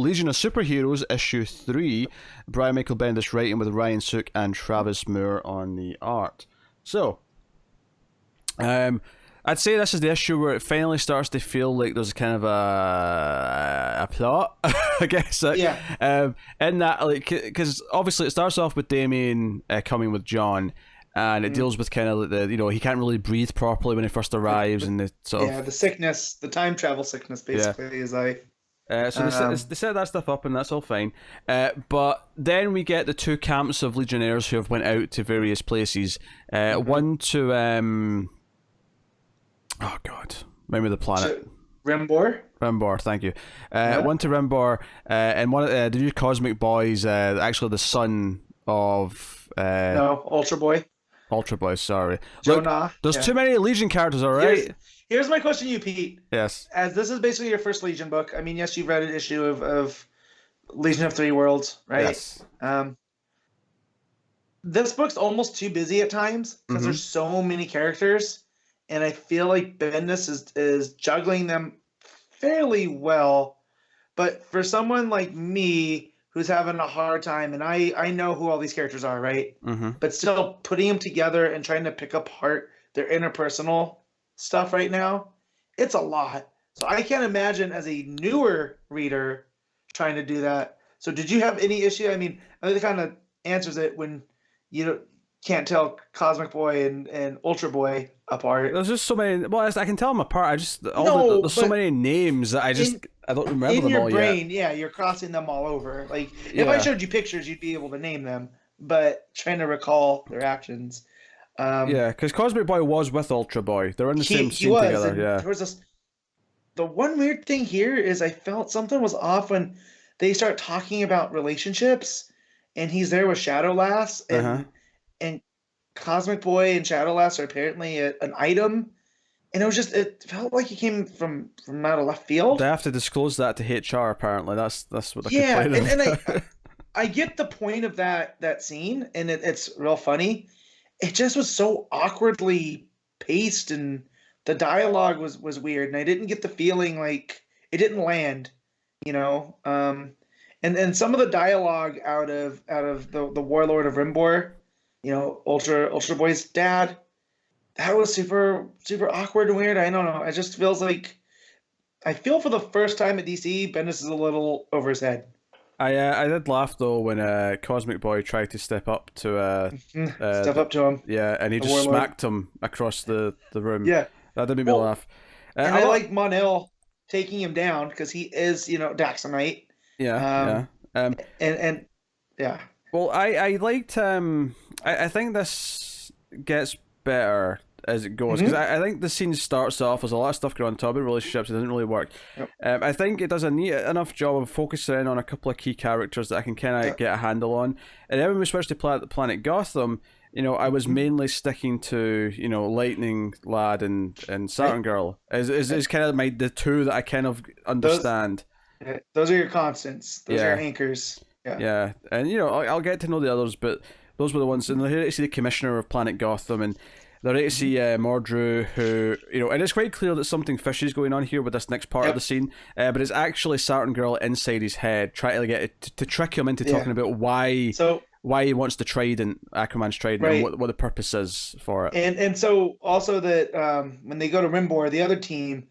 Legion of Superheroes, issue 3, Brian Michael Bendis writing with Ryan Sook and Travis Moore on the art. So, I'd say this is the issue where it finally starts to feel like there's kind of a plot, I guess. In that, like, because obviously it starts off with Damien coming with John, and it deals with kind of the, he can't really breathe properly when he first arrives, and the sort of the sickness, the time travel sickness, basically, is like. So they set that stuff up, and that's all fine. But then we get the two camps of Legionnaires who have went out to various places. One to oh god, remember the planet. Rimbor. Rimbor, thank you. One to Rimbor, and one of the new Cosmic Boys, actually the son of no, Ultra Boy. Ultra Boy, sorry. Jonah. Look, there's too many Legion characters, alright? Here's my question to you, Pete. Yes. As this is basically your first Legion book, I mean, yes, you've read an issue of Legion of Three Worlds, right? Yes. This book's almost too busy at times because there's so many characters. And I feel like Bendis is juggling them fairly well. But for someone like me who's having a hard time, and I know who all these characters are, right? But still putting them together and trying to pick apart their interpersonal stuff right now, it's a lot. So I can't imagine as a newer reader trying to do that. So did you have any issue? I mean, I think it kind of answers it when you can't tell Cosmic Boy and Ultra Boy apart. There's just so many. Well, I can tell them apart. There's so many names that I don't remember them all yet. In your brain, yeah, you're crossing them all over. Like if I showed you pictures, you'd be able to name them. But trying to recall their actions. Because Cosmic Boy was with Ultra Boy. They're in the same scene together. Yeah. There was this. The one weird thing here is I felt something was off when they start talking about relationships, and he's there with Shadowlass, and Cosmic Boy and Shadowlass are apparently an item, and it felt like it came from out of left field. They have to disclose that to HR. Apparently, that's what they're complaining about. And I get the point of that scene, and it's real funny. It just was so awkwardly paced, and the dialogue was weird, and I didn't get the feeling like it didn't land, and some of the dialogue out of the Warlord of Rimbor, Ultra Boy's dad, that was super super awkward and weird. I don't know. It just feels like I feel for the first time at DC, Bendis is a little over his head. I did laugh though when Cosmic Boy tried to step up to step up to him. Yeah, and he just smacked him across the room. Yeah, that did make me laugh. And I like Mon-El taking him down because he is Daxamite. Yeah. And yeah. Well, I liked. I think this gets better as it goes, because I think the scene starts off, there's a lot of stuff going on top of relationships, it doesn't really work. I think it does a neat enough job of focusing in on a couple of key characters that I can kind of get a handle on. And then when we switched to Planet Gotham, I was mainly sticking to Lightning Lad and Saturn Girl is kind of the two that I kind of understand. Those are your constants. Those are your anchors. Yeah, and I'll get to know the others, but those were the ones. And they're here to see the Commissioner of Planet Gotham, and they're here to see Mordru, who and it's quite clear that something fishy is going on here with this next part of the scene. But it's actually Saturn Girl inside his head, trying to get it to trick him into talking about why he wants the trident, Aquaman's trident, and what the purpose is for it. And so also that when they go to Rimbor, the other team,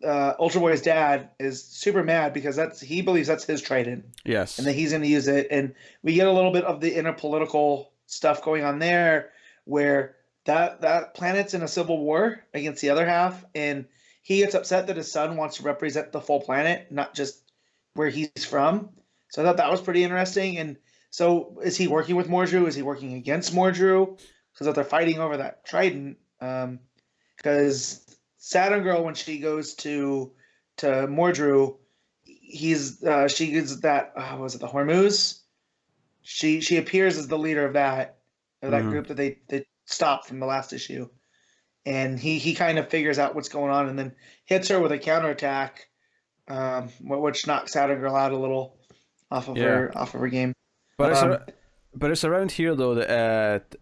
Ultra Boy's dad is super mad because he believes that's his trident. Yes. And that he's going to use it. And we get a little bit of the inner political stuff going on there, where that planet's in a civil war against the other half, and he gets upset that his son wants to represent the full planet, not just where he's from. So I thought that was pretty interesting. And so is he working with Mordru? Is he working against Mordru? Because they're fighting over that trident. Because Saturn Girl, when she goes to Mordru, she gets that was it the Hormuz? She appears as the leader of that group that they stopped from the last issue, and he kind of figures out what's going on and then hits her with a counterattack, which knocks Saturn Girl out a little off of her game. But it's around here though that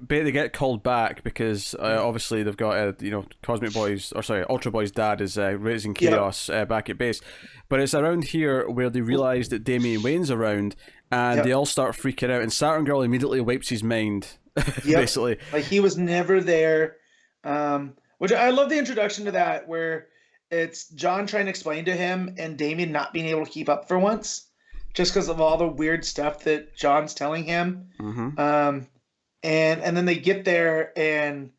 they get called back because obviously they've got Cosmic Boy's, or sorry, Ultra Boy's dad is raising chaos back at base, but it's around here where they realize that Damian Wayne's around, and they all start freaking out, and Saturn Girl immediately wipes his mind, basically. Like he was never there. Which I love the introduction to that, where it's John trying to explain to him and Damian not being able to keep up for once, just because of all the weird stuff that John's telling him. And then they get there and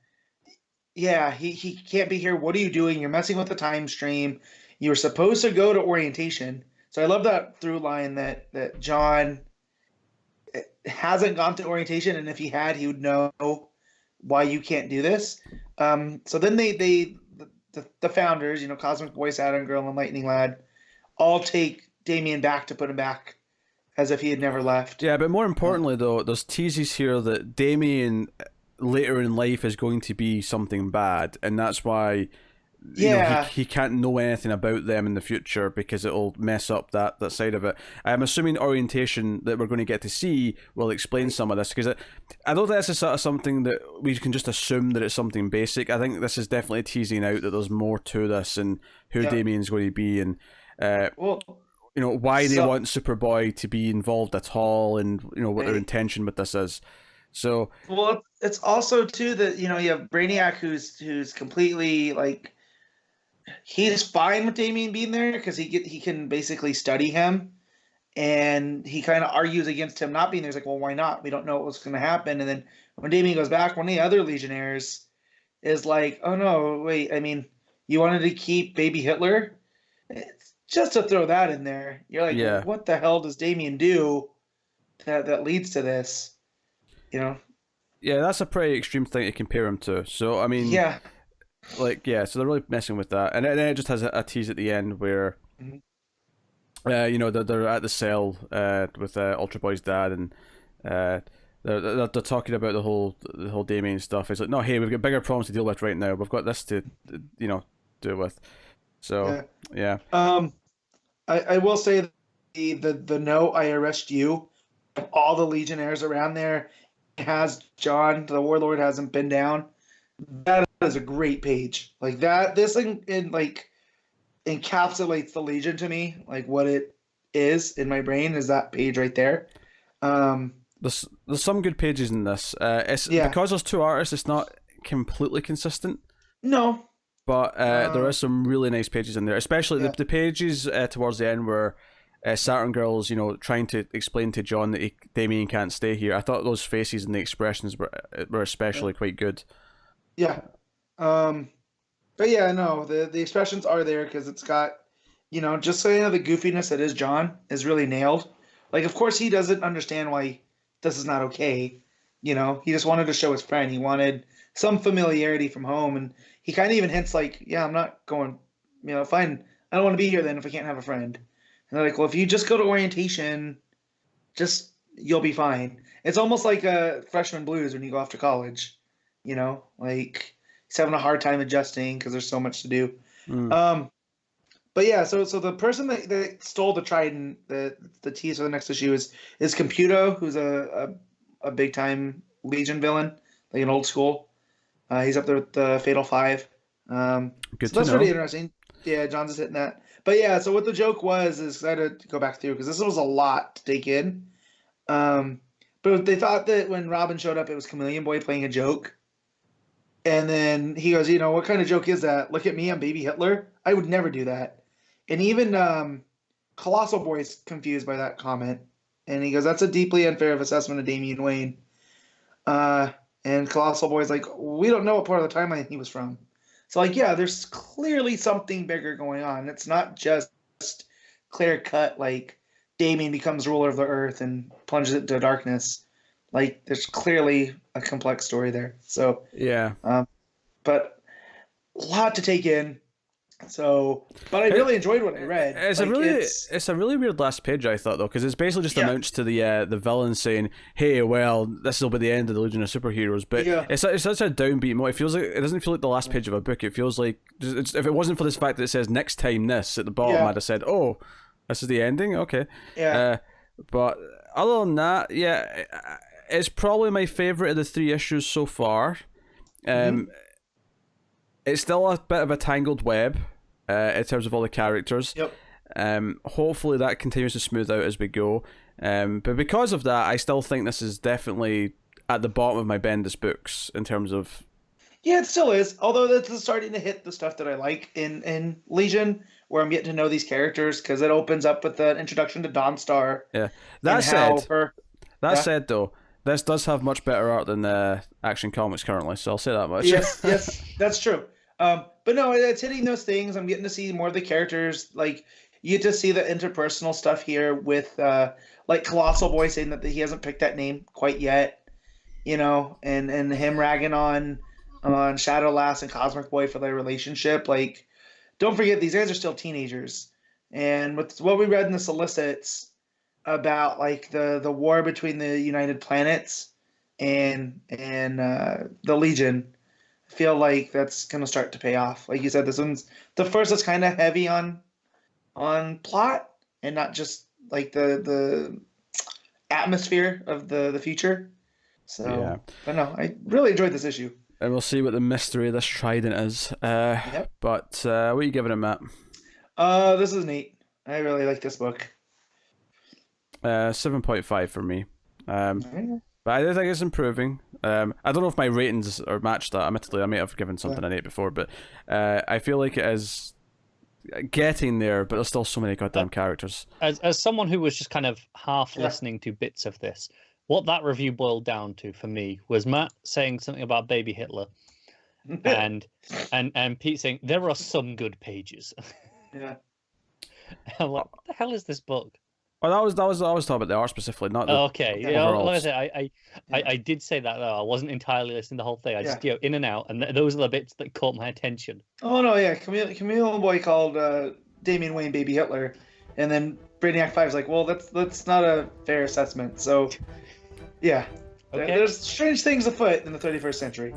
he can't be here. What are you doing? You're messing with the time stream. You were supposed to go to orientation. So I love that through line that John hasn't gone to orientation, and if he had, he would know why you can't do this. So then the founders, Cosmic Boy, Saturn Girl, and Lightning Lad, all take Damian back to put him back as if he had never left. Yeah, but more importantly, though, there's teases here that Damian later in life is going to be something bad, and that's why he can't know anything about them in the future because it'll mess up that side of it. I'm assuming orientation that we're going to get to see will explain some of this, because I don't think this is sort of something that we can just assume that it's something basic. I think this is definitely teasing out that there's more to this and who Damian's going to be, and why they want Superboy to be involved at all, and what their intention with this is. So it's also too that you have Brainiac who's completely like, he's fine with Damian being there because he can basically study him, and he kind of argues against him not being there. He's like, well, why not? We don't know what's going to happen. And then when Damian goes back, one of the other Legionnaires is like, oh no, wait, I mean, you wanted to keep baby Hitler? It's just to throw that in there. You're like, well, what the hell does Damian do that leads to this? Yeah, that's a pretty extreme thing to compare him to. So, I mean, so they're really messing with that. And then it just has a tease at the end where, they're at the cell with Ultra Boy's dad, and they're talking about the whole Damian stuff. It's like, no, hey, we've got bigger problems to deal with right now. We've got this to, deal with. So, yeah. I will say the no, I arrest you, all the Legionnaires around there, has John, the Warlord, hasn't been down. That is a great page. Like that, this thing encapsulates the Legion to me. Like what it is in my brain is that page right there. There's some good pages in this. Because there's two artists, it's not completely consistent. No. But there are some really nice pages in there, especially the pages towards the end where Saturn Girl's, trying to explain to John that Damian can't stay here. I thought those faces and the expressions were especially quite good. Yeah. But yeah, no, the expressions are there because it's got, just so the goofiness that is John is really nailed. Like, of course, he doesn't understand why this is not okay. He just wanted to show his friend. He wanted some familiarity from home, and he kind of even hints like, yeah, I'm not going, fine. I don't want to be here then if I can't have a friend. And they're like, well, if you just go to orientation, you'll be fine. It's almost like a freshman blues when you go off to college, like he's having a hard time adjusting because there's so much to do. But yeah, so the person that stole the Trident, the tease for the next issue is Computo, who's a big time Legion villain, like an old school. He's up there with the Fatal Five. So that's pretty interesting. Yeah, John's just hitting that. But yeah, so what the joke was is I had to go back through because this was a lot to take in. But they thought that when Robin showed up, it was Chameleon Boy playing a joke. And then he goes, what kind of joke is that? Look at me, I'm baby Hitler. I would never do that. And even Colossal Boy's confused by that comment. And he goes, that's a deeply unfair assessment of Damian Wayne. And Colossal Boy's like, we don't know what part of the timeline he was from. So, like, yeah, there's clearly something bigger going on. It's not just clear cut, like, Damian becomes ruler of the earth and plunges it into darkness. Like, there's clearly a complex story there. So, yeah. But a lot to take in. So, but I really enjoyed what I read. It's a really weird last page, I thought, though, because it's basically just announced to the villain saying, "Hey, well, this will be the end of the Legion of Superheroes." But it's such a downbeat moment. It doesn't feel like the last page of a book. It feels like if it wasn't for this fact that it says "next time this" at the bottom, I'd have said, "Oh, this is the ending." Okay. Yeah. But other than that, it's probably my favorite of the 3 issues so far. It's still a bit of a tangled web in terms of all the characters. Yep. Hopefully that continues to smooth out as we go. But because of that, I still think this is definitely at the bottom of my Bendis books in terms of... Yeah, it still is. Although it's starting to hit the stuff that I like in Legion, where I'm getting to know these characters, because it opens up with the introduction to Dawnstar. Yeah. That said, though, this does have much better art than Action Comics currently, so I'll say that much. Yes, that's true. But no, it's hitting those things. I'm getting to see more of the characters. Like, you get to see the interpersonal stuff here with, like, Colossal Boy saying that he hasn't picked that name quite yet, you know, and him ragging on Shadow Lass and Cosmic Boy for their relationship. Like, don't forget, these guys are still teenagers. And with what we read in the solicits about, like, the war between the United Planets and the Legion, I feel like that's going to start to pay off. Like you said, this one's the first that's kind of heavy on plot and not just, like, the atmosphere of the future. So, yeah. But no, I really enjoyed this issue. And we'll see what the mystery of this trident is. Yep. But what are you giving it, Matt? This is neat. I really like this book. 7.5 for me. But I do think it's improving. I don't know if my ratings are matched that. Admittedly, I may have given something an 8 before, but I feel like it is getting there, but there's still so many goddamn characters. As someone who was just kind of half listening to bits of this, what that review boiled down to for me was Matt saying something about Baby Hitler, and Pete saying there are some good pages. Yeah. I'm like, what the hell is this book? Oh, I was talking about the art specifically, not the okay. Yeah, like I said, I did say that though. I wasn't entirely listening to the whole thing. I just in and out, and those are the bits that caught my attention. Oh no, yeah, Camille Boy called Damian Wayne Baby Hitler, and then Brainiac 5 is like, well, that's not a fair assessment. So, yeah, there's strange things afoot in the 31st century.